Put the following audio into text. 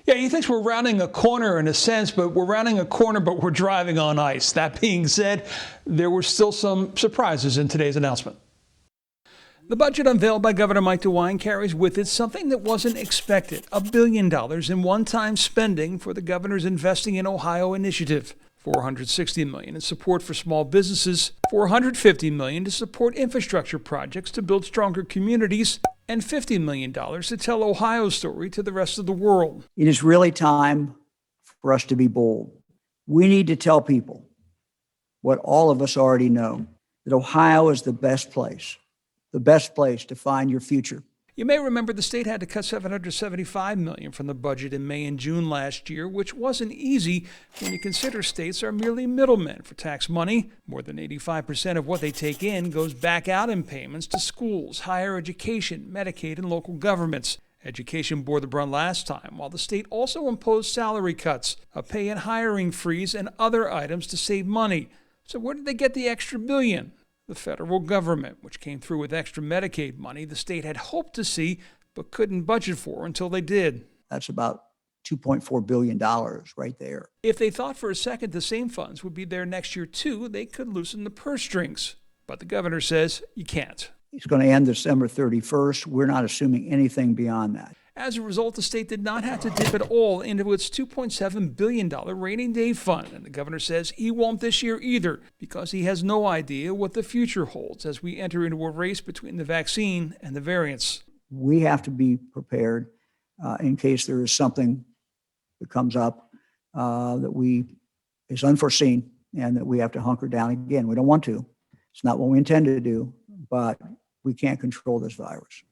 Yeah, he thinks we're rounding a corner in a sense, but we're rounding a corner, but we're driving on ice. That being said, there were still some surprises in today's announcement. The budget unveiled by Governor Mike DeWine carries with it something that wasn't expected, $1 billion in one-time spending for the governor's Investing in Ohio initiative. $460 million in support for small businesses, $450 million to support infrastructure projects to build stronger communities, and $50 million to tell Ohio's story to the rest of the world. It is really time for us to be bold. We need to tell people what all of us already know, that Ohio is the best place to find your future. You may remember the state had to cut $775 million from the budget in May and June last year, which wasn't easy when you consider states are merely middlemen for tax money. More than 85% of what they take in goes back out in payments to schools, higher education, Medicaid, and local governments. Education bore the brunt last time, while the state also imposed salary cuts, a pay and hiring freeze, and other items to save money. So where did they get the extra billion? The federal government, which came through with extra Medicaid money the state had hoped to see but couldn't budget for until they did. That's about $2.4 billion right there. If they thought for a second the same funds would be there next year too, they could loosen the purse strings. But the governor says you can't. It's going to end December 31st. We're not assuming anything beyond that. As a result, the state did not have to dip at all into its $2.7 billion rainy day fund. And the governor says he won't this year either because he has no idea what the future holds as we enter into a race between the vaccine and the variants. We have to be prepared in case there is something that comes up that is unforeseen and that we have to hunker down again. We don't want to. It's not what we intend to do, but we can't control this virus.